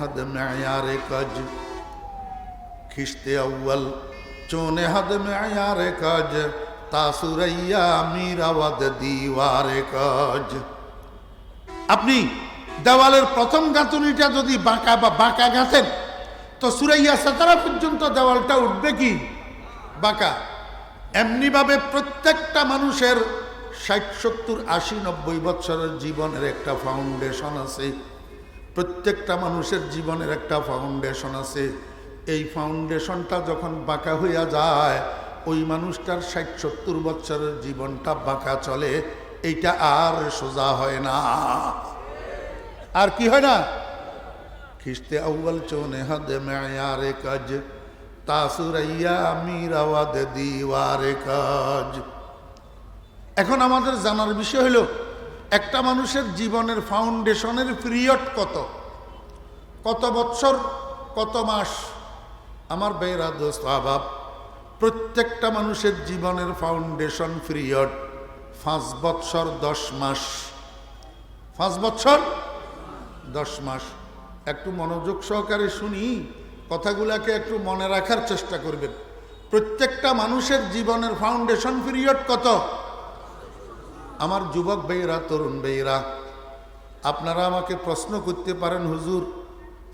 हद मेयार कज खिश्ते अव्वल चोने हद मेयार कज तासुरैया मीरावद दीवारे कज। আপনি দেওয়ালের প্রথম গাঁথুনিটা যদি বাঁকা বা বাঁকা গাঁথেন তো সুরাইয়া সাতারা পর্যন্ত দেওয়ালটা উঠবে কি বাঁকা। এমনিভাবে প্রত্যেকটা মানুষের 60, 70, 80, 90 বছরের জীবনের একটা ফাউন্ডেশন আছে। প্রত্যেকটা মানুষের জীবনের একটা ফাউন্ডেশন আছে। এই ফাউন্ডেশনটা যখন বাঁকা হইয়া যায় ওই মানুষটার 60, 70 বছরের জীবনটা বাঁকা চলে, এইটা আর সোজা হয় না। আর কি হয় না? খিস্তে আউ্বাল চোনে হদে মেয়ারে কাজ তাসুরাইয়া মিরাওয়াদ দিওয়ারে কাজ। এখন আমাদের জানার বিষয় হলো একটা মানুষের জীবনের ফাউন্ডেশনের পিরিয়ড কত, কত বছর, কত মাস। আমার বেরা দোস্ত আবাব, প্রত্যেকটা মানুষের জীবনের ফাউন্ডেশন পিরিয়ড 5 বছর 10 মাস। 5 বছর 10 মাস। একটু মনোযোগ সহকারে শুনি, কথাগুলাকে একটু মনে রাখার চেষ্টা করবেন। প্রত্যেকটা মানুষের জীবনের ফাউন্ডেশন পিরিয়ড কত? আমার যুবক ভাইরা, তরুণ ভাইরা, আপনারা আমাকে প্রশ্ন করতে পারেন, হুজুর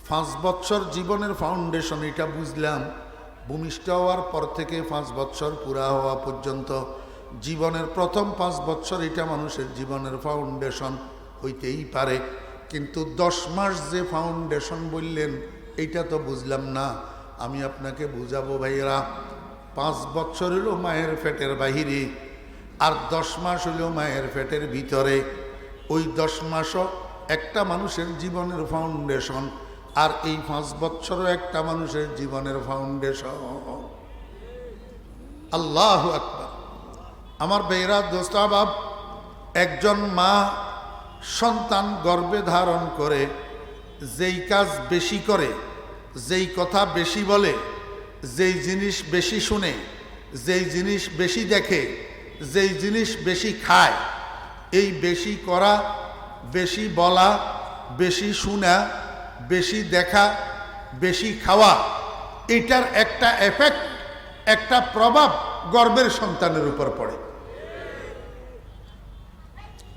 5 বছর জীবনের ফাউন্ডেশন এটা বুঝলাম, ভূমিষ্ঠ হওয়ার পর থেকে 5 বছর পুরা হওয়া পর্যন্ত জীবনের প্রথম 5 বছর এটা মানুষের জীবনের ফাউন্ডেশন হইতেই পারে, কিন্তু 10 মাস যে ফাউন্ডেশন বললেন এইটা তো বুঝলাম না। আমি আপনাকে বুঝাবো ভাইয়েরা। 5 বছর হলো মায়ের পেটের বাহিরে, আর 10 মাস হলো মায়ের পেটের ভিতরে। ওই 10 মাসও একটা মানুষের জীবনের ফাউন্ডেশন, আর এই 5 বছরও একটা মানুষের জীবনের ফাউন্ডেশন। আল্লাহু আকবার। আমার ভাইয়েরা, দোস্ত আহবাব, একজন মা সন্তান গর্ভে ধারণ করে যেই কাজ বেশি করে, যেই কথা বেশি বলে, যেই জিনিস বেশি শুনে, যেই জিনিস বেশি দেখে, যেই জিনিস বেশি খায়, এই বেশি করা, বেশি বলা, বেশি শোনা, বেশি দেখা, বেশি খাওয়া, এটার একটা এফেক্ট, একটা প্রভাব গর্ভের সন্তানের উপর পড়ে।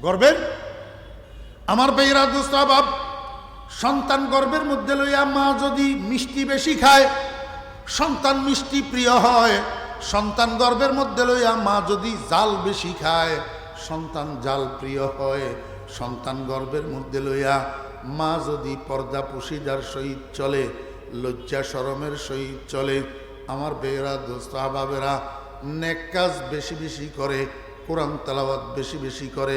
গর্ভের, আমার ভাইরা দোস্ত আহবাব, সন্তান গর্ভের মধ্যে লইয়া মা যদি মিষ্টি বেশি খায়, সন্তান মিষ্টি প্রিয় হয়। সন্তান গর্ভের মধ্যে লইয়া মা যদি জাল বেশি খায়, সন্তান জাল প্রিয় হয়। সন্তান গর্ভের মধ্যে লইয়া মা যদি পর্দা পুশিদার সহিত চলে, লজ্জা শরমের সহিত চলে, আমার ভাইরা দোস্ত আহবাবেরা, নেক কাজ বেশি বেশি করে, কোরআন তেলাওয়াত বেশি বেশি করে,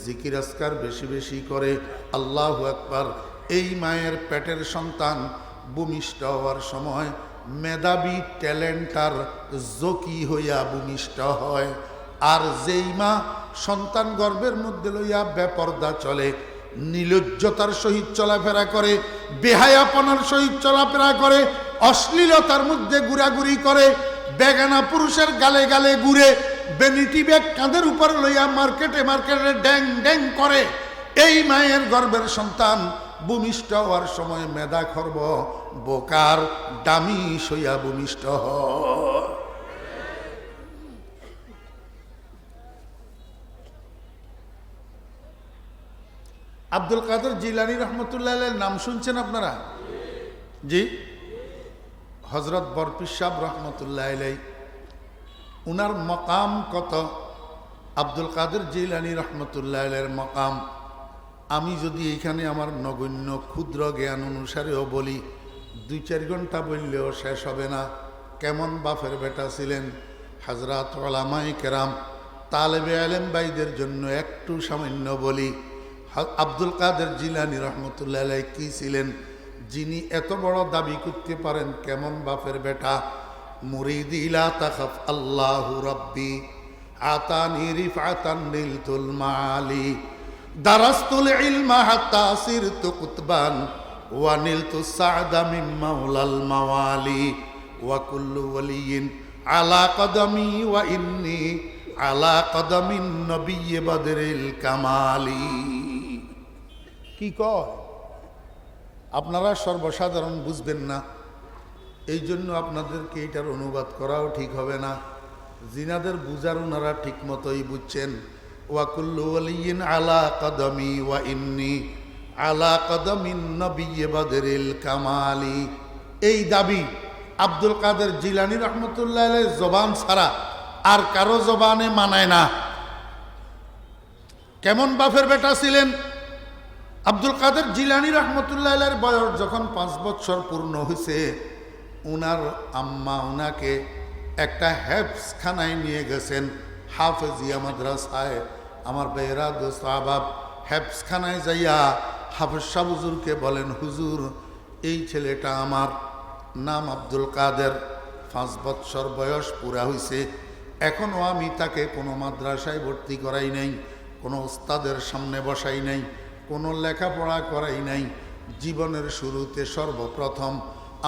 জিকির আজকার বেশি বেশি করে, আল্লাহু আকবার, এই মায়ের পেটের সন্তান ভূমিষ্ঠ হওয়ার সময় মেধাবী, ট্যালেন্টার, জকি হইয়া ভূমিষ্ঠ হয়। আর যেই মা সন্তান গর্ভের মধ্যে লইয়া বেপর্দা চলে, নির্লজ্জতার সহিত চলাফেরা করে, বেহায়াপনার সহিত চলাফেরা করে, অশ্লীলতার মধ্যে ঘুরাঘুরি করে, বেগানা পুরুষের গালে গালে ঘুরে, বেনিটি ব্যাগ কাঁধের উপর লইয়া মার্কেটে মার্কেটে ড্যাং ড্যাং করে, এই মায়ের গর্ভের সন্তান ভূমিষ্ঠ হওয়ার সময় মেধা খর্ব, বোকার, দামি সইয়া ভূমিষ্ঠ হয়। আব্দুল কাদের জিলানী রহমতুল্লাহ আলাইহির নাম শুনছেন আপনারা? জি, হযরত বরপির সাহেব রহমতুল্লাহ আলাইহি, উনার মকাম কত। আব্দুল কাদের জিলানী রহমতুল্লাহ আলাইহির মকাম আমি যদি এখানে আমার নগণ্য ক্ষুদ্র জ্ঞান অনুসারেও বলি, 2-4 ঘন্টা বললেও শেষ হবে না। কেমন বাপের বেটা ছিলেন। হযরত উলামায়ে কেরাম, তালেবে ইলম ভাইদের জন্য একটু সামান্য বলি, আব্দুল কাদের জিলানী রহমতুল্লাহ আলাইহি কি ছিলেন, যিনি এত বড় দাবি করতে পারেন কেমন বাপের বেটা। মুরিদি লা তাখাফ আল্লাহু রাব্বি আতানি রিফআতান নিলতুল মালি দারাস্তুল ইলমা হাত্তা সিরতু কুতবান ওয়া নিলতু সা'দা মিন মাওলাল মাওয়ালি ওয়া কুল্লু ওয়ালিয়িন আলা কদমি ওয়া ইন্নী আলা কদমিন নবিয়্যি বদরিল কামালি। কি কয় আপনারা সর্বসাধারণ বুঝবেন না, এই জন্য আপনাদেরকে এটার অনুবাদ করাও ঠিক হবে না। জিনাদের বুঝার ওনারা ঠিক মতোই বুঝছেন। ওয়াকুল্লু ওয়ালিয়িন আলা কদমি ওয়া ইন্নি আলা কদমিন নবিয়্যি বদরিল কামালি। এই দাবি আব্দুল কাদের জিলানী রহমতুল্লাহ আলাইহির জবান ছাড়া আর কারো জবানে মানায় না। কেমন বাপের বেটা ছিলেন আব্দুল কাদের জিলানী রহমতুল্লাহ আলাইহির বয়স যখন 5 বছর পূর্ণ হয়েছে, উনার আম্মা উনাকে একটা হেফজখানায় নিয়ে গেছেন, হাফেজিয়া মাদ্রাসায়। আমার বেহরা দোস্ত আবাব, হেফজখানায় যাইয়া হাফেজ সাহেব হুজুরকে বলেন, হুজুর এই ছেলেটা আমার, নাম আব্দুল কাদের, 5 বছর বয়স পুরা হয়েছে, এখনও আমি তাকে কোনো মাদ্রাসায় ভর্তি করাই নাই, কোনো ওস্তাদের সামনে বসাই নাই, কোনো লেখাপড়া করাই নাই। জীবনের শুরুতে সর্বপ্রথম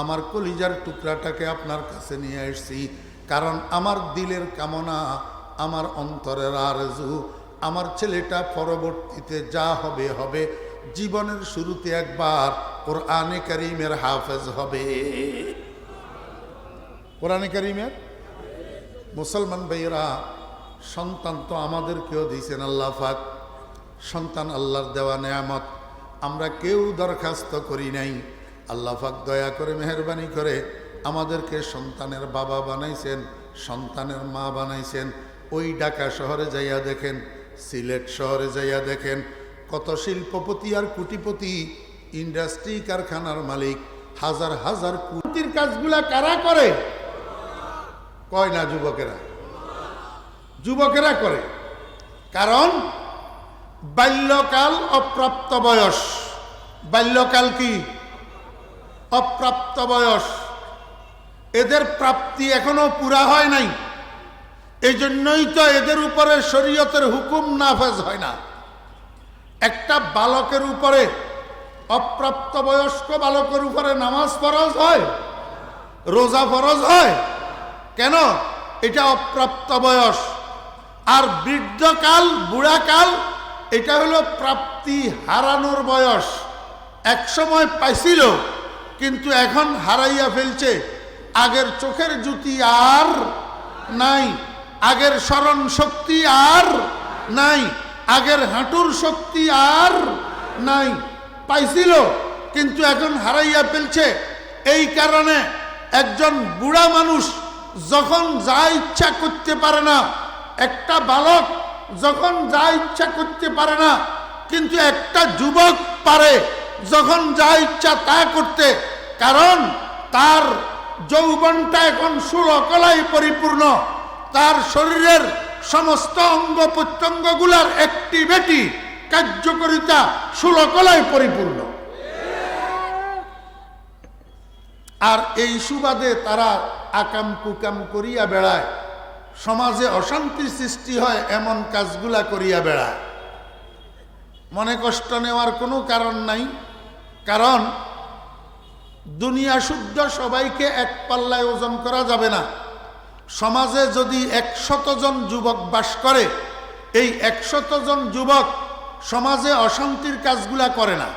আমার কলিজার টুকরাটাকে আপনার কাছে নিয়ে এসেছি, কারণ আমার দিলের কামনা, আমার অন্তরের আরজু, আমার ছেলেটা পরবর্তীতে যা হবে হবে, জীবনের শুরুতে একবার কোরআনে কারীমের হাফেজ হবে। কোরআনে কারীমের মুসলমান ভাইয়েরা, সন্তান তো আমাদেরকেও দিয়েছেন আল্লাহ পাক। সন্তান আল্লাহর দেওয়া নেয়ামত, আমরা কেউ দরখাস্ত করি নাই। আল্লাহ পাক দয়া করে মেহেরবানি করে আমাদেরকে সন্তানের বাবা বানাইছেন, সন্তানের মা বানাইছেন। ওই ঢাকা শহরে যাইয়া দেখেন, সিলেট শহরে যাইয়া দেখেন, কত শিল্পপতি আর কোটিপতি, ইন্ডাস্ট্রি কারখানার মালিক, হাজার হাজার কোটির কাজগুলা কারা করে? কয় না যুবকেরা, যুবকেরা করে। কারণ বাল্যকাল অপ্রাপ্ত বয়স। বাল্যকাল কি? অপ্রাপ্ত বয়স। এদের প্রাপ্তি এখনো পুরা হয় নাই, এই জন্যই তো এদের উপরে শরীয়তের হুকুম নাফেজ হয় না। একটা বালকের উপরে, অপ্রাপ্ত বয়স্ক বালকের উপরে নামাজ ফরজ হয়, রোজা ফরজ হয়। কেন? এটা অপ্রাপ্ত বয়স। আর বৃদ্ধকাল, বুড়াকাল, এটা হলো প্রাপ্তি হারানোর বয়স। এক সময় পাইছিল, কিন্তু এখন হারাইয়া ফেলছে। আগের চোখের জ্যোতি আর নাই, আগের স্মরণ শক্তি আর নাই, আগের হাঁটুর শক্তি আর নাই। পাইছিল, কিন্তু এখন হারাইয়া ফেলছে। এই কারণে একজন বুড়া মানুষ যখন যা ইচ্ছা করতে পারে না, একটা বালক যখন যা ইচ্ছা করতে পারে না, কিন্তু একটা যুবক পারে যখন যা ইচ্ছা তা করতে। কারণ তার যৌবনটা এখন ষোলকলায় পরিপূর্ণ, তার শরীরের সমস্ত অঙ্গ প্রত্যঙ্গগুলার অ্যাক্টিভিটি, কার্যকারিতা ষোলকলায় পরিপূর্ণ। আর এই সুবাদে তারা আকাম কুকাম করিয়া বেড়ায়, সমাজে অশান্তির সৃষ্টি হয় এমন কাজগুলা করিয়া বেড়ায়। মনে কষ্ট নেওয়ার কোনো কারণ নাই, কারণ দুনিয়া শুদ্ধ সবাইকে এক পাল্লায় ওজন করা যাবে না। সমাজে যদি 100 জন যুবক বাস করে, এই 100 জন যুবক সমাজে অশান্তির কাজগুলা করে না।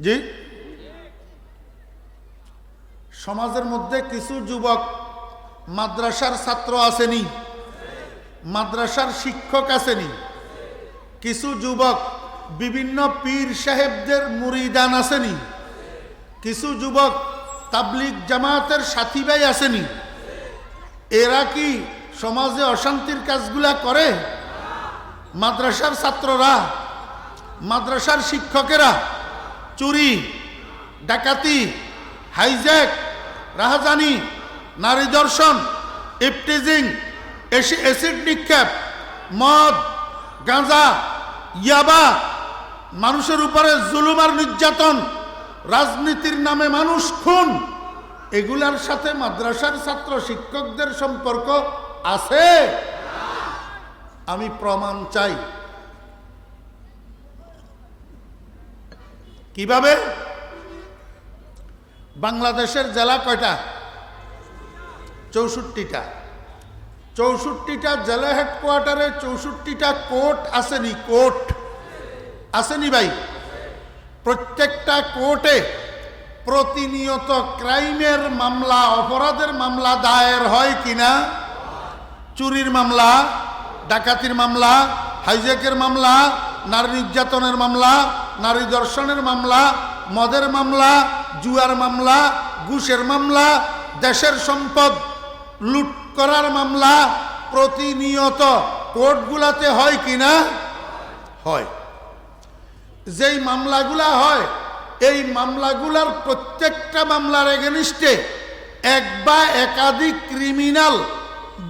জি, সমাজের মধ্যে কিছু যুবক মাদ্রাসার ছাত্র আসেনি, মাদ্রাসার শিক্ষক আসেনি, কিছু যুবক বিভিন্ন পীর সাহেবদের মুরিদান আসেনি, কিছু যুবক তাবলিগ জামাতের সাথী ভাই আসেনি। এরা কি সমাজে অশান্তির কাজগুলা করে? মাদ্রাসার ছাত্ররা, মাদ্রাসার শিক্ষকেরা চুরি, ডাকাতি, হাইজ্যাক, রাহাজানি, নারী দর্শন, ইফটিজিং, অ্যাসিড নিক্ষেপ, মদ, গাঁজা, ইয়াবা, মানুষের উপরে জুলুম আর নির্যাতন, রাজনীতির নামে মানুষ খুন, এগুলার সাথে মাদ্রাসার ছাত্র শিক্ষকদের সম্পর্ক আছে? আমি প্রমাণ চাই। কিভাবে? বাংলাদেশের জেলা কয়টা? 64টা। 64টা জেলা হেডকোয়ার্টারে 64টা কোর্ট আসেনি? কোর্ট আসেনি ভাই? প্রত্যেকটা কোর্টে প্রতিনিয়ত ক্রাইমের মামলা, অপরাধের মামলা দায়ের হয় কিনা? চুরির মামলা, ডাকাতির মামলা, হাইজ্যাকের মামলা, নারী নির্যাতনের মামলা, নারী ধর্ষণের মামলা, মদের মামলা, জুয়ার মামলা, ঘুষের মামলা, দেশের সম্পদ লুট করার মামলা প্রতিনিয়ত কোর্টগুলাতে হয় কিনা? হয়। যেই মামলাগুলা হয়, এই মামলাগুলার প্রত্যেকটা মামলার এগেনিস্টে এক বা একাধিক ক্রিমিনাল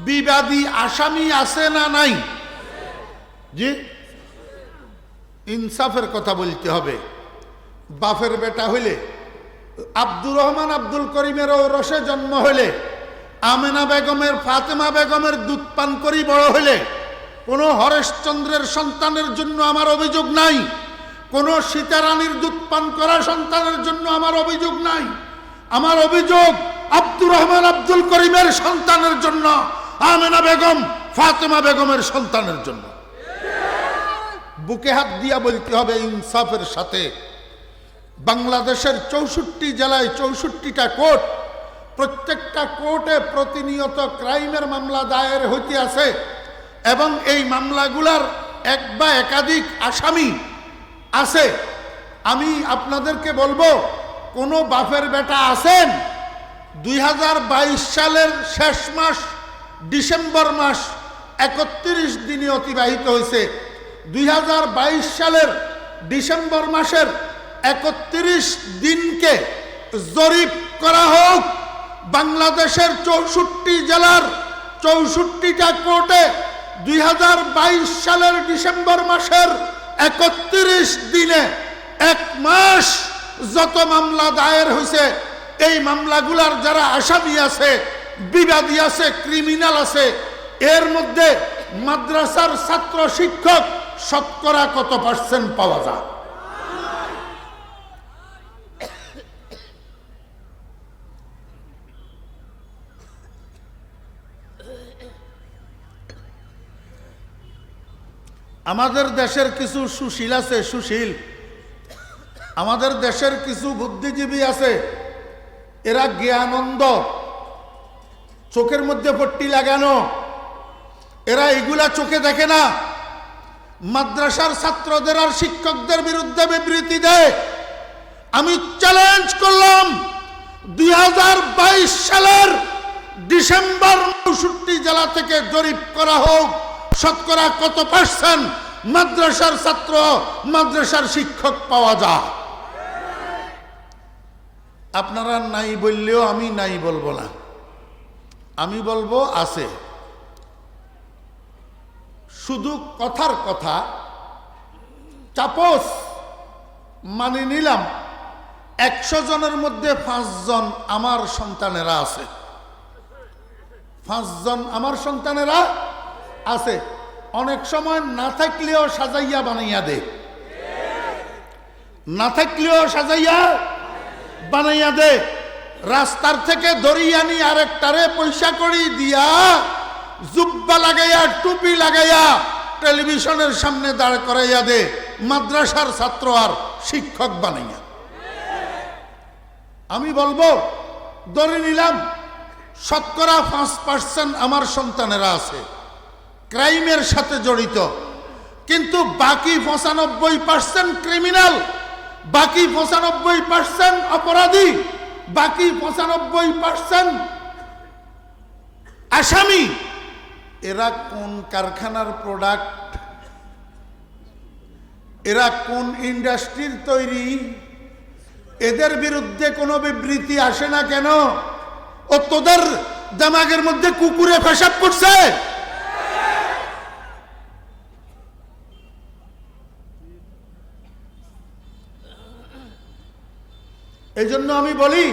বিবাদী আসামি আছে না নাই? জি, ইনসাফের কথা বলতে হবে। বাপের বেটা হইলে, আব্দুর রহমান আব্দুল করিমের ঔরসে জন্ম হইলে, আমেনা বেগমের, ফাতেমা বেগমের দুধ পান করি বড় হইলে, কোনো হরেশচন্দ্রের সন্তানের জন্য আমার অভিযোগ নাই, কোন সীতারানীর দুধ পান করা সন্তানের জন্য আমার অভিযোগ নাই। আমার অভিযোগ আব্দুর রহমান আব্দুল করিমের সন্তানের জন্য, আমেনা বেগম, ফাতেমা বেগমের সন্তানের জন্য। বুকে হাত দিয়া বলতে হবে ইনসাফের সাথে। বাংলাদেশের 64 জেলায় 64টা কোর্ট, প্রত্যেকটা কোর্টে প্রতিনিয়ত ক্রাইমের মামলা দায়ের হইতে আছে এবং এই মামলাগুলার এক বা একাধিক আসামি আছে। আমি আপনাদেরকে বলবো, কোনো বাপের বেটা আছেন 2022 সালের শেষ মাস ডিসেম্বর মাস 31 দিনে অতিবাহিত হয়েছে। 2022 সালের ডিসেম্বর মাসের 31 দিনকে জরিপ করা হোক। বাংলাদেশের 64 জেলার 64টা কোর্টে 2022 সালের ডিসেম্বর মাসের 31 দিনে এক মাস যত মামলা দায়ের হয়েছে, এই মামলাগুলার যারা আসামি আছে, বিবাদী আছে, ক্রিমিনাল আছে, এর মধ্যে মাদ্রাসার ছাত্র শিক্ষক শতকরা কত পার্সেন্ট পাওয়া যায়? আমাদের দেশের কিছু সুশীল আছে, সুশীল। আমাদের দেশের কিছু বুদ্ধিজীবী আছে, এরা জ্ঞানন্দ, চোখের মধ্যে পট্টি লাগানো, এরা এগুলা চোখে দেখে না। মাদ্রাসার ছাত্রদের আর শিক্ষকদের বিরুদ্ধে বিবৃতি দেয়। আমি চ্যালেঞ্জ করলাম, 2022 সালের ডিসেম্বর 64 জেলা থেকে জরিপ করা হোক, শতকরা কত পার্সেন্ট মাদ্রাসার ছাত্র, মাদ্রাসার শিক্ষক পাওয়া যায়? আপনারা নাই বললেও আমি নাই বলবো না, আমি বলবো আছে। শুধু কথার কথা, চাপস মানে নিলাম 100 জনের মধ্যে 5 জন আমার সন্তানেরা আছে, 5 জন আমার সন্তানেরা আছে। অনেক সময় না থাকলেও সাজাইয়া বানাইয়া দে, না থাকলেও সাজাইয়া বানাইয়া দে। রাস্তার থেকে ধরিয়া নি আরেকটারে পয়সা করি দিয়া, জুব্বা লাগাইয়া, টুপি লাগাইয়া টেলিভিশনের সামনে দাঁড় করাইয়া দে, মাদ্রাসার ছাত্র আর শিক্ষক বানাইয়া। আমি বলবো, ধরে নিলাম শতকরা 5% আমার সন্তানেরা আছে ক্রাইমের সাথে জড়িত, কিন্তু বাকি 95% ক্রিমিনাল, বাকি 95% অপরাধী, বাকি 95% আসামি। এরা কোন কারখানার প্রোডাক্ট? এরা কোন ইন্ডাস্ট্রির তৈরি? এদের বিরুদ্ধে কোনো বিবৃতি আসে না কেন? ও তোদের দামাগের মধ্যে কুকুরে পেশাব করছে? এই জন্য আমি বলি,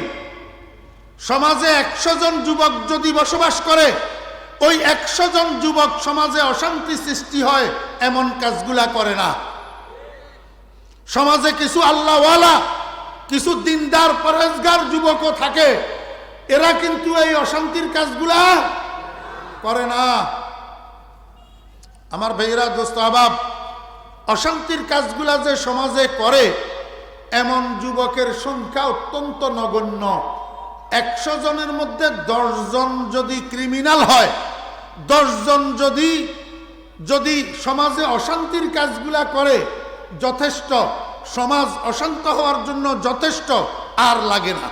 সমাজে 100 জন যুবক যদি বসবাস করে, ওই 100 জন যুবক সমাজে অশান্তি সৃষ্টি হয় এমন কাজগুলা করে না। সমাজে কিছু আল্লাহওয়ালা, কিছু দিনদার পরেজগার যুবকও থাকে, এরা কিন্তু এই অশান্তির কাজগুলা করে না। আমার ভাইরা, দোস্ত আহবাব, অশান্তির কাজগুলা যে সমাজে করে, এমন যুবকের সংখ্যা অত্যন্ত নগণ্য। 100 জনের মধ্যে 10 জন যদি ক্রিমিনাল হয়, 10 জন যদি সমাজে অশান্তির কাজগুলা করে, যথেষ্ট। সমাজ অশান্ত হওয়ার জন্য যথেষ্ট, আর লাগে না।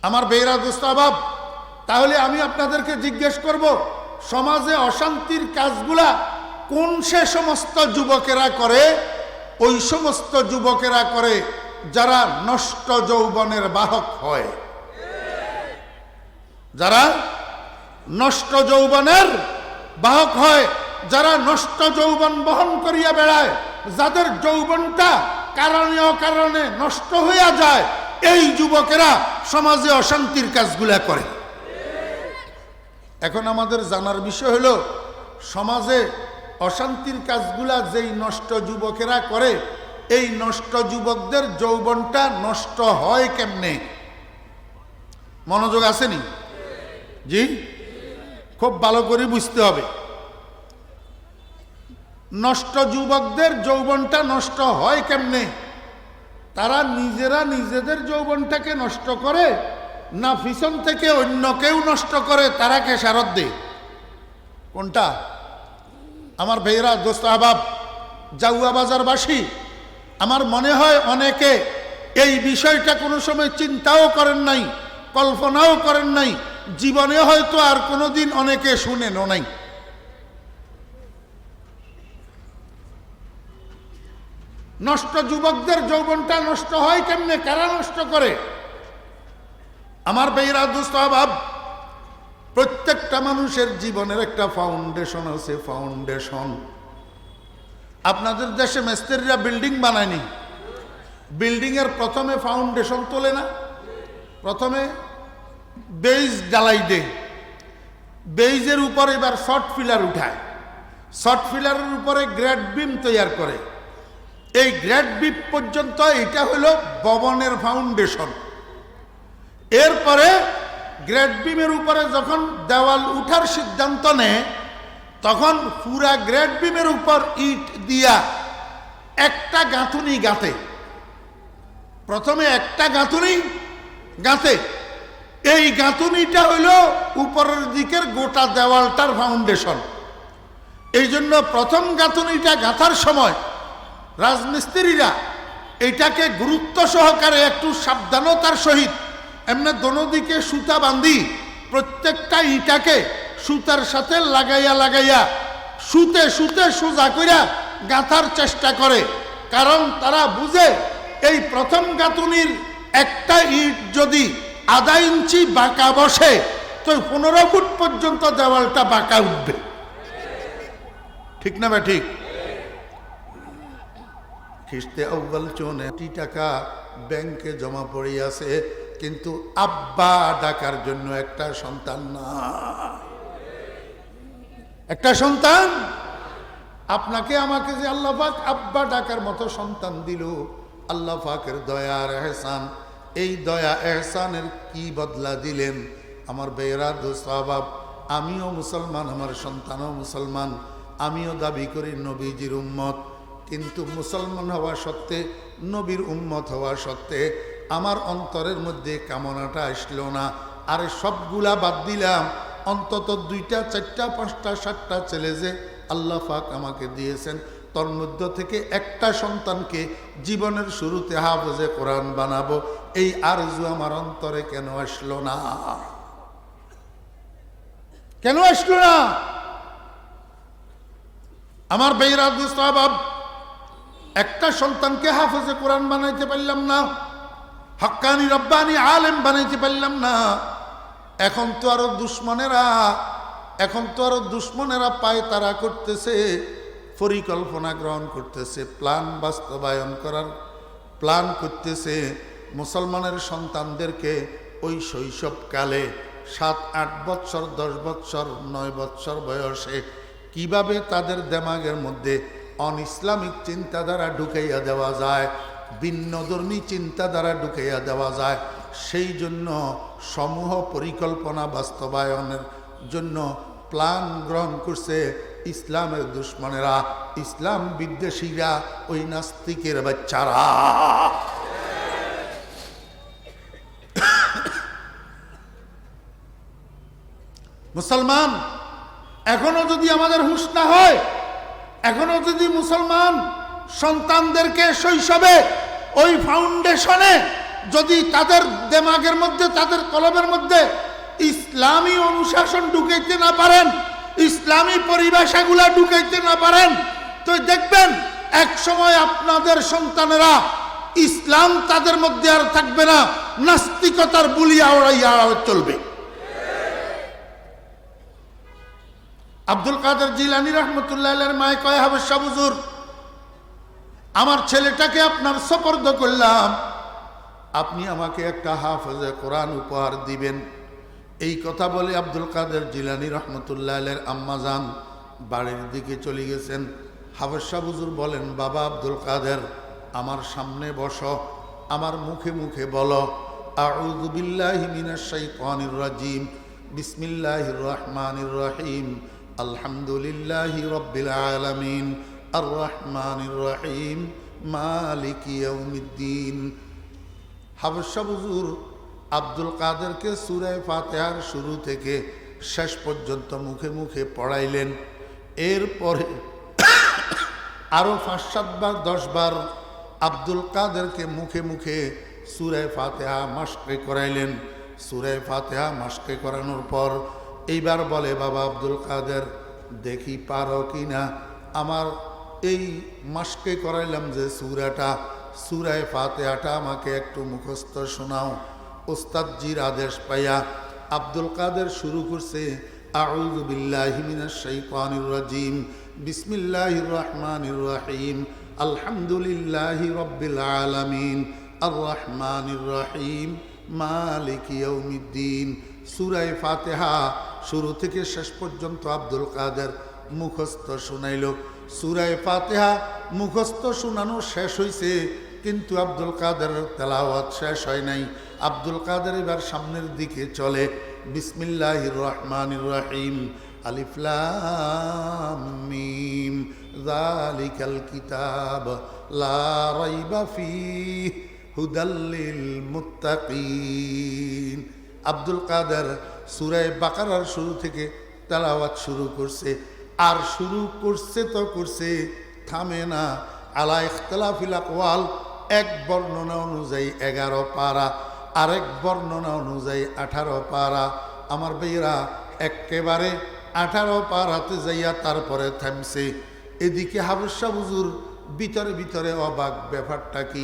আমার বেরা দোস্তাবাব, তাহলে আমি আপনাদেরকে জিজ্ঞেস করব, সমাজে অশান্তির কাজগুলা কোন সে সমস্ত যুবকেরা করে? ওই সমস্ত যুবকেরা করে যারা নষ্ট যৌবনের বাহক হয়, যারা নষ্ট যৌবনের বাহক হয়, যারা নষ্ট যৌবন বহন করিয়া বেড়ায়, যাদের যৌবনটা কারণে অকারণে নষ্ট হইয়া যায়, এই যুবকেরা সমাজে অশান্তির কাজগুলা করে। এখন আমাদের জানার বিষয় হলো, সমাজে অশান্তির কাজগুলা যেই নষ্ট যুবকেরা করে, এই নষ্ট যুবকদের যৌবনটা নষ্ট হয় কেমনে? মনোযোগ আসেনি? জি, খুব ভালো করে বুঝতে হবে। নষ্ট যুবকদের যৌবনটা নষ্ট হয় কেমনে? তারা নিজেরা নিজেদের যৌবনটাকে নষ্ট করে, না পিছন থেকে অন্য কেউ নষ্ট করে তারা খেসারত দেয়? কোনটা? আমার ভাইয়েরা, দোস্ত আহবাব, জাউয়া বাজারবাসী, আমার মনে হয় অনেকে এই বিষয়টা কোনো সময় চিন্তাও করেন নাই, কল্পনাও করেন নাই, জীবনে হয়তো আর কোনোদিন অনেকে শুনেনও নাই। নষ্ট যুবকদের যৌবনটা নষ্ট হয় কেমনে? কারা নষ্ট করে? আমার ভাইয়েরা, দোস্ত আহবাব, প্রত্যেকটা মানুষের জীবনের একটা ফাউন্ডেশন আছে। ফাউন্ডেশন। আপনাদের দেশে মিস্ত্রিরা বিল্ডিং বানায়নি, বিল্ডিং এর প্রথমে ফাউন্ডেশন তোলে না, প্রথমে বেইজ ডালাই দেয়, বেইজের উপর এবার শর্ট ফিলার উঠায়, শর্ট ফিলারের উপরে গ্রেড বিম তৈরি করে। এই গ্রেড বিম পর্যন্ত এটা হলো ভবনের ফাউন্ডেশন। এরপরে গ্রেড বিমের উপরে যখন দেওয়াল উঠার সিদ্ধান্ত নেয়, তখন পুরা গ্রেড বিমের উপর ইট দিয়া একটা গাঁথুনি গাঁথে। প্রথমে একটা গাঁথুনি গাঁথে। এই গাঁথুনিটা হইল উপরের দিকের গোটা দেওয়ালটার ফাউন্ডেশন। এই জন্য প্রথম গাঁথুনিটা গাঁথার সময় রাজমিস্ত্রিরা এটাকে গুরুত্ব সহকারে একটু সাবধানতার সহিত এমনি দোনোদিকে সুতা বাঁধি প্রত্যেকটা ইটাকে সুতার সাথে লাগাইয়া লাগাইয়া সুতে সুতে সোজা কইরা গাঁথার চেষ্টা করে। কারণ তারা বুঝে এই প্রথম গাঁথুনির একটা ইট যদি আধা ইঞ্চি বাঁকা বসে, তো 15 ফুট পর্যন্ত দেওয়ালটা বাঁকা উঠবে। ঠিক না বা ঠিক? খ্রিস্টে আউয়াল 64 টাকা ব্যাংকে জমা পড়ে আছে, কিন্তু আব্বা ডাকার জন্য একটা সন্তান না। একটা সন্তান আপনাকে আমাকে যে আল্লাহ পাক আব্বা ডাকার মতো সন্তান দিল, আল্লাহ পাকের দয়া আর এহসান। এই দয়া এহসানের কি বদলা দিলেন? আমার বেয়েরা দোস্ত আহবাব, আমিও মুসলমান, আমার সন্তানও মুসলমান, আমিও দাবি করি নবীজির উম্মত, কিন্তু মুসলমান হওয়া সত্ত্বে, নবীর উম্মত হওয়া সত্ত্বে আমার অন্তরের মধ্যে কামনাটা আসলো না। আরে সবগুলা বাদ দিলাম, অন্তত 2টা 4টা 5টা 7টা ছেলে যে আল্লাহ পাক আমাকে দিয়েছেন, তোর মধ্য থেকে একটা সন্তানকে জীবনের শুরুতে হাফেজে কোরআন বানাবো, এই আরজু আমার অন্তরে কেন আসলো না? কেন আসলো না? আমার বেইরা দোস্ত আহবাব, একটা সন্তানকে হাফেজে কোরআন বানাইতে পারলাম না, হক্কানি রব্বানি আলেম বানাইতে পারলাম না। এখন তো আরো দুশ্মনেরা পায় তারা করতেছে, পরিকল্পনা গ্রহণ করতেছে, প্ল্যান বাস্তবায়ন করার প্ল্যান করতেছে। মুসলমানের সন্তানদেরকে ওই শৈশবকালে 7-8 বৎসর, 10 বৎসর, 9 বৎসর বয়সে কিভাবে তাদের দেমাগের মধ্যে অনইসলামিক চিন্তাধারা ঢুকাইয়া দেওয়া যায়, ভিন্নধর্মী চিন্তাধারা ঢুকাইয়া দেওয়া যায়, সেই জন্য সমূহ পরিকল্পনা বাস্তবায়নের জন্য প্ল্যান গ্রহণ করছে ইসলামের দুশ্মনেরা, ইসলাম বিদ্বেষীরা, ওই নাস্তিকের বাচ্চারা। মুসলমান এখনো যদি আমাদের হুঁশ না হয়, এখনো যদি মুসলমান সন্তানদেরকে শৈশবে ওই ফাউন্ডেশনে যদি তাদের দেমাগের মধ্যে, তাদের কলবের মধ্যে ইসলামী অনুশাসন ঢুকাইতে না পারেন, ইসলামী পরিভাষাগুলা ঢুকাইতে না পারেন, তো দেখবেন এক সময় আপনাদের সন্তানেরা ইসলাম তাদের মধ্যে আর থাকবে না, নাস্তিকতার বুলি আওড়াইয়া চলবে। আব্দুল কাদের জিলানী রহমতুল্লাহ আলাইহির মায় কয়, হাবেশ শাহ হুজুর, আমার ছেলেটাকে আপনার সুপর্দ করলাম, আপনি আমাকে একটা হাফেজে কোরআন উপহার দিবেন। এই কথা বলে আব্দুল কাদের জিলানী রহমতুল্লাহ আলাইহির আম্মাজান বাড়ির দিকে চলে গেছেন। হাবেশ শাহ হুজুর বলেন, বাবা আব্দুল কাদের, আমার সামনে বসো, আমার মুখে মুখে বলো, আউযু বিল্লাহি মিনাশ শাইতানির রাজিম, বিসমিল্লাহির রহমানির রহিম, আলহামদুলিল্লাহি রাব্বিল আলামিন, আর রহমানির রহিম, মালিকি ইয়াউমিদ্দিন। হাবেশ শাহ হুজুর আব্দুল কাদেরকে সূরা ফাতিহার শুরু থেকে শেষ পর্যন্ত মুখে মুখে পড়াইলেন। এরপরে আরো 5-7 বার 10 বার আব্দুল কাদেরকে মুখে মুখে সূরা ফাতিহা মাশকে করাইলেন। সূরা ফাতিহা মাশকে করানোর পর এইবার বলে, বাবা আব্দুল কাদের, দেখি পারো কিনা আমার এই মাশকে করাইলাম যে সূরাটা, সূরা ফাতিহাটা আমাকে একটু মুখস্থ শোনাও। ওস্তাদজির আদেশ পাইয়া আব্দুল কাদের শুরু করছে, আউযু বিল্লাহি মিনাশ শাইতানির রাজিম, বিসমিল্লাহির রহমানির রহিম, আলহামদুলিল্লাহি রাব্বিল আলামিন, আর রহমানির রহিম, মালিকি ইয়াউমিদ্দিন। সূরা ফাতিহা শুরু থেকে শেষ পর্যন্ত আব্দুল কাদের মুখস্থ শোনাইল। সূরা ফাতিহা মুখস্থ শোনানো শেষ হইছে, কিন্তু আব্দুল কাদের তেলাওয়াত শেষ হয় নাই। আব্দুল কাদের এবার সামনের দিকে চলে, বিসমিল্লাহির রহমানির রহিম, আলিফ লাম মিম, যালিকাল কিতাব লা রাইবা ফীহি হুদাল লিল মুত্তাকিন। আব্দুল কাদের সূরা বাকারার শুরু থেকে তেলাওয়াত শুরু করছে, আর শুরু করছে তো করছে, থামে না। আলা ইখতিলাফিল আকওয়াল, এক বর্ণনা অনুযায়ী 11 পারা, আরেক বর্ণনা অনুযায়ী 18 পারা। আমার ভাইয়েরা একেবারে 18 পারাতে যাইয়া তারপরে থামছে। এদিকে হাবেশ শাহ হুজুর ভিতরে ভিতরে অবাক, ব্যাপারটা কি?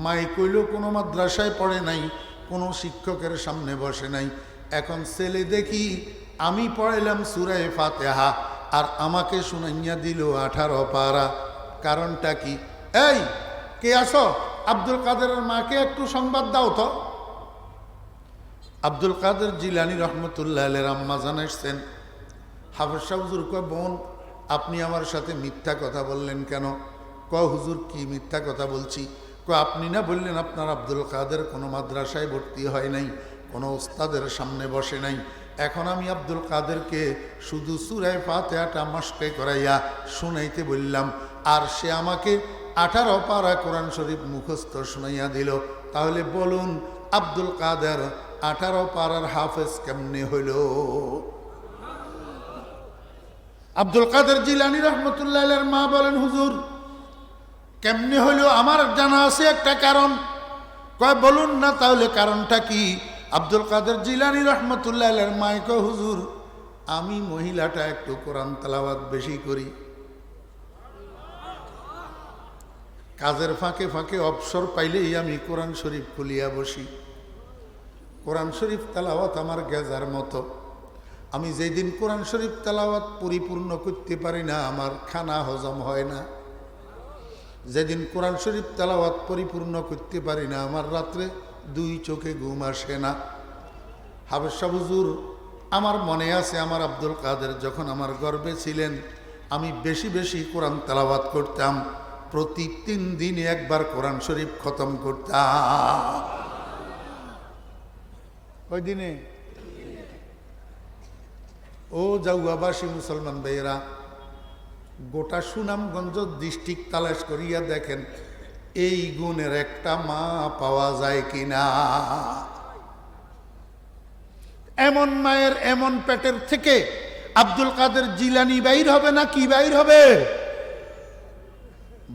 মাই কইল কোনো মাদ্রাসায় পড়ে নাই, কোনো শিক্ষকের সামনে বসে নাই, এখন ছেলে দেখি আমি পড়াইলাম সূরা ফাতিহা আর আমাকে শুনাইয়া দিল 18 পারা। কারণটা কি? এই কে আসো, আব্দুল কাদেরের মাকে একটু সংবাদ দাও তো। আব্দুল কাদের জিলানী রহমতুল্লাহ আলাইহির আম্মা জানাইছেন, হাফেজ শাহ হুজুর কয়, বোন আপনি আমার সাথে মিথ্যা কথা বললেন কেন? কয় হুজুর কি মিথ্যা কথা বলছি? কয় আপনি না বললেন আপনার আব্দুল কাদের কোনো মাদ্রাসায় ভর্তি হয় নাই, কোনো ওস্তাদের সামনে বসে নাই। এখন আমি আব্দুল কাদেরকে শুধু সূরা ফাতিহাটা মাশকে করাইয়া শুনাইতে বললাম, আর সে আমাকে 18 পারা কোরআন শরীফ মুখস্থ শুনাইয়া দিল। তাহলে বলুন আব্দুল কাদের 18 পারার হাফেজ কেমনে হইল? আব্দুল কাদের জিলানী রহমতুল্লাহ আলাইহির মা বলেন, হুজুর কেমনে হইল? আমার জানা আছে একটা কারণ। কয় বলুন না তাহলে কারণটা কি? আব্দুল কাদের জিলানী রহমতুল্লাহ আলাইহির মা কয়, হুজুর আমি মহিলাটা একটু কোরআন তেলাওয়াত বেশি করি, কাজের ফাঁকে ফাঁকে অবসর পাইলেই আমি কোরআন শরীফ খুলিয়া বসি। কোরআন শরীফ তেলাওয়াত আমার গেজার মতো। আমি যেদিন কোরআন শরীফ তেলাওয়াত পরিপূর্ণ করতে পারি না, আমার খানা হজম হয় না। যেদিন কোরআন শরীফ তেলাওয়াত পরিপূর্ণ করতে পারি না, আমার রাত্রে 2 চোখে ঘুম আসে না। হাফেজ শাহ হুজুর আমার মনে আছে, আমার আব্দুল কাদের যখন আমার গর্ভে ছিলেন, আমি বেশি বেশি কোরআন তেলাওয়াত করতাম। প্রতি 3 দিনে একবার কোরআন শরীফ খতম করতাম। ওই দিনে ও জাউয়াবাসী মুসলমান ভাইয়েরা, গোটা সুনামগঞ্জ ডিস্ট্রিক্ট তালাশ করিয়া দেখেন এই গুণের একটা মা পাওয়া যায় কিনা। এমন মায়ের এমন পেটের থেকে আব্দুল কাদের জিলানী বাইর হবে না কি বাইর হবে?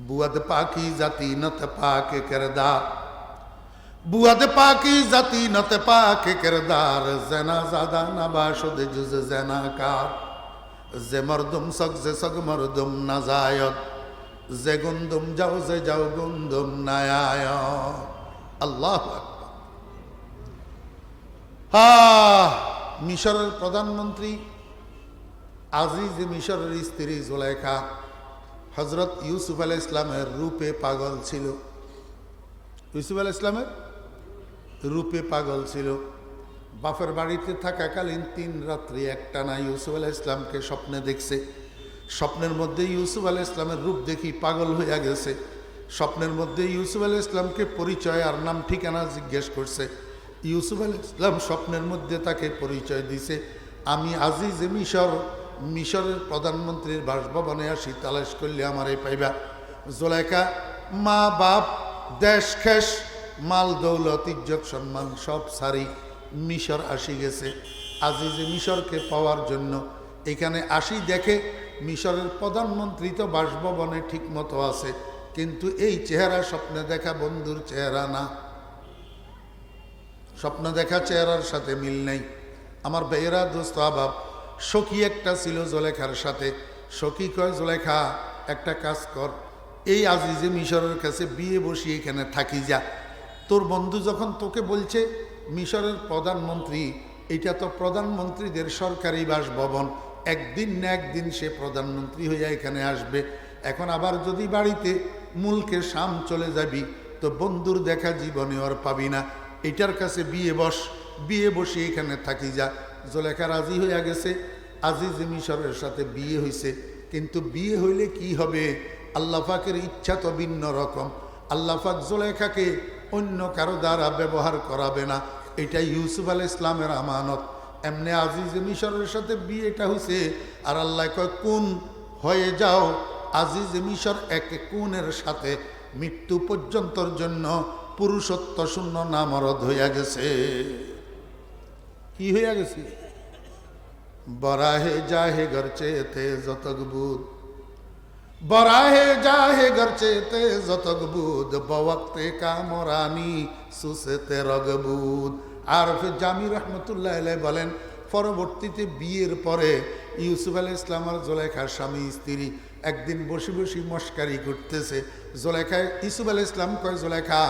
বুয়াদ পাকি জাতি নত পাকে কিরদার, বুয়াদ পাকি জাতি নত পাকে কিরদার, জেনা জাদা নবাশুদ জুজ জেনাকার, যে মরদুম সগ যে সগ মরদুম নাজায়ত, যে গুন্দুম যাও যে যাও গুন্দুম নায়ায়। আল্লাহু আকবার। মিশরের প্রধানমন্ত্রী আজিজ মিশরের স্ত্রী জুলাইখা হজরত ইউসুফ আলাইহিস ইসলামের রূপে পাগল ছিল। ইউসুফ আলাইহিস ইসলামের রূপে পাগল ছিল। বাপের বাড়িতে থাকাকালীন 3 রাত্রি একটানা ইউসুফ আলাইহিস ইসলামকে স্বপ্নে দেখছে। স্বপ্নের মধ্যে ইউসুফ আলাইহিস ইসলামের রূপ দেখি পাগল হইয়া গেছে। স্বপ্নের মধ্যে ইউসুফ আলাইহিস ইসলামকে পরিচয় আর নাম ঠিকানা জিজ্ঞেস করছে। ইউসুফ আলাইহিস ইসলাম স্বপ্নের মধ্যে তাকে পরিচয় দিছে, আমি আজিজ মিশর, মিশরের প্রধানমন্ত্রীর বাসভবনে আসি, তালাশ করলে আমারে পাইবা। জুলাইখা মা বাপ দেশ খেস মাল দৌলত ইজ্জত সম্মান সব সারি মিশর আসি গেছে আজিজ মিশরকে পাওয়ার জন্য। এখানে আসি দেখে মিশরের প্রধানমন্ত্রী তো বাসভবনে ঠিক মতো আছে, কিন্তু এই চেহারা স্বপ্নে দেখা বন্ধুর চেহারা না, স্বপ্ন দেখা চেহারার সাথে মিল নেই। আমার বেয়েরা দোস্ত আবাব সখী একটা ছিল জুলেখার সাথে। সখী কয়, জুলেখা একটা কাজ কর, এই আজিজে মিশরের কাছে বিয়ে বসিয়ে এখানে থাকি যা। তোর বন্ধু যখন তোকে বলছে মিশরের প্রধানমন্ত্রী, এটা তো প্রধানমন্ত্রীদের সরকারি বাসভবন, একদিন না একদিন সে প্রধানমন্ত্রী হইয়া এখানে আসবে। এখন আবার যদি বাড়িতে মুলকে শাম চলে যাবি তো বন্ধুর দেখা জীবনে আর পাবি না, এটার কাছে বিয়ে বস, বিয়ে বসে এখানে থাকি যা। জুলেখা রাজি হইয়া গেছে, আজিজ মিশরের সাথে বিয়ে হইছে। কিন্তু বিয়ে হইলে কি হবে? আল্লাহ পাকের ইচ্ছা তো ভিন্ন রকম। আল্লাহ পাক জুলেখাকে অন্য কারো দ্বারা ব্যবহার করাবে না, এটা ইউসুফ আলাইহিস ইসলামের আমানত। এমনি আজিজ মিশরের সাথে বিয়েটা হইছে, আর আল্লাহ কয় কোন হয়ে যাও। আজিজ মিশর এক কোনের সাথে মৃত্যু পর্যন্তর জন্য পুরুষত্ব শূন্য নামরদ হইয়া গেছে। কি হইয়া গেছে? বরাহে যাহে গরচে তে যতকবুদ, বরাহে যাহে গরচে তে যতকবুদ, বওয়াক্তে কামরানি সুসেতে রগবুদ। আর জামি রহমতুল্লাহ আলাইহি বলেন, পরবর্তীতে বিয়ের পরে ইউসুফ আলাইহিস ইসলাম আর জুলেখার স্বামী স্ত্রী একদিন বসে বসে মস্কারি করতেছে। জুলেখা ইউসুফ আলাইহিস ইসলাম কয়, জুলেখা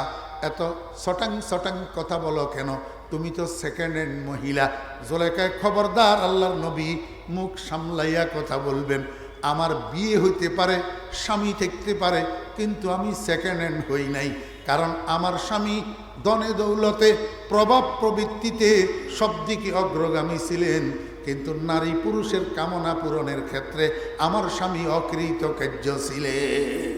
এত সটাং সটাং কথা বলো কেন? তুমি তো সেকেন্ড হ্যান্ড মহিলা। জুলেখায় খবরদার, আল্লাহর নবী মুখ সামলাইয়া কথা বলবেন। আমার বিয়ে হইতে পারে, স্বামী থাকতে পারে, কিন্তু আমি সেকেন্ড হ্যান্ড হই নাই। কারণ আমার স্বামী দনে দৌলতে প্রভাব প্রবৃত্তিতে সব দিকে অগ্রগামী ছিলেন, কিন্তু নারী পুরুষের কামনা পূরণের ক্ষেত্রে আমার স্বামী অকৃতকার্য ছিলেন।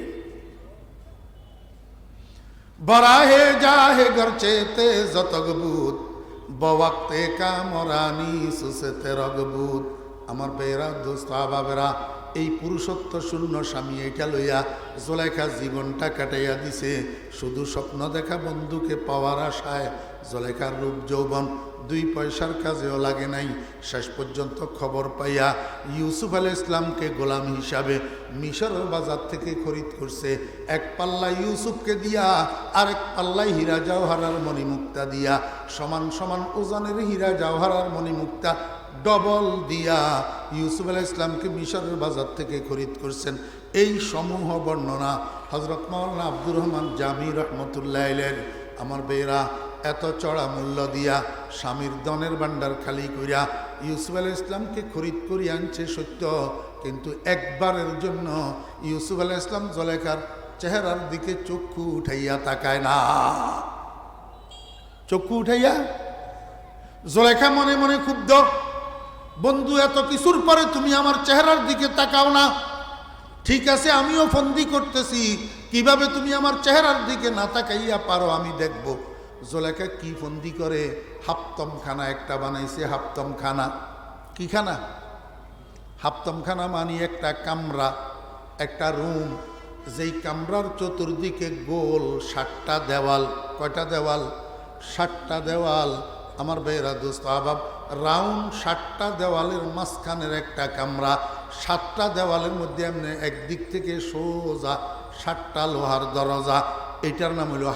বরাহে যাহে গরচেতে যতকবুদ, বওয়াক্তে কামরানি সুসেতে রগবুদ। আমার বেয়েরা দোস্ত আবাবেরা, এই পুরুষত্ব শূন্য স্বামী এটা লইয়া জুলেখা জীবনটা কাটাইয়া দিছে শুধু স্বপ্ন দেখা বন্ধুকে পাওয়ার আশায়। জুলেখার রূপ যৌবন 2 পয়সার কাজেও লাগে নাই। শেষ পর্যন্ত খবর পাইয়া ইউসুফ আলাইহিস ইসলামকে গোলাম হিসাবে মিশরের বাজার থেকে খরিদ করছে। এক পাল্লা ইউসুফকে দিয়া আরেক পাল্লায় হীরা জওহরার মণিমুক্তা দিয়া, সমান সমান ওজনের হীরা জওহরার মণিমুক্তা ডবল দিয়া ইউসুফ আলাইহিস ইসলামকে মিশরের বাজার থেকে খরিদ করছেন। এই সমূহ বর্ণনা হযরত মাওলানা আব্দুর রহমান জামি রহমতুল্লাহ আলাইহি। আমার বেয়েরা, এত চড়া মূল্য দিয়া স্বামীর দনের ভান্ডার খালি করিয়া ইউসুফ আলাইহিস ইসলামকে খরিদ করিয়া আনছে সত্য, কিন্তু একবারের জন্য ইউসুফ আলাইহিস ইসলাম জুলেখার চেহারার দিকে চক্ষু উঠাইয়া তাকায় না। চক্ষু উঠাইয়া জুলেখা মনে মনে ক্ষুব্ধ, বন্ধু এত কিছুর পরে তুমি আমার চেহারার দিকে তাকাও না। ঠিক আছে, আমিও ফন্দি করতেছি, কিভাবে তুমি আমার চেহারার দিকে না তাকাইয়া পারো আমি দেখব। জুলেখা কি ফন্দি করে? হাপ্তমখানা একটা বানাইছে। হাপ্তমখানা কি খানা? হাপ্তমখানা মানে একটা কামরা। একটা রুম, যেই কামরার চতুর্দিকে গোল 7টা দেওয়াল। কয়টা দেওয়াল? 7টা দেওয়াল। আমার ভাইয়েরা দোস্ত আবাব, রাউন্ড 7টা দেওয়ালের মাঝখানের একটা কামরা, 7টা দেওয়ালের মধ্যে এমনি একদিক থেকে সোজা 7টা লোহার দরজা। এটার নাম হলো